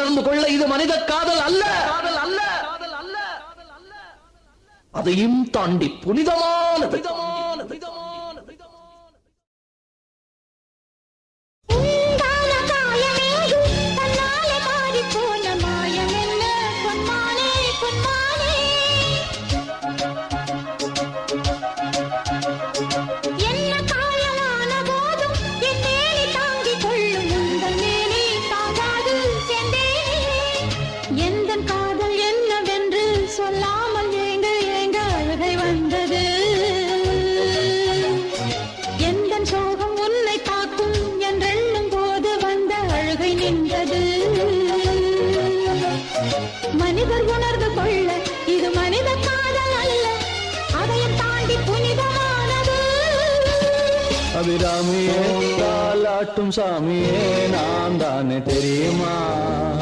உணர்ந்து கொள்ள இது மனித காதல் அல்ல, அதையும் தாண்டி புனிதமானது. மனிதர் உணர்ந்து கொள்ள இது மனித காதல் அல்ல, அதையும் தாண்டி புனிதமானது. அபிராமியே தாலாட்டும் சாமியே நான் தானே தெரியுமா?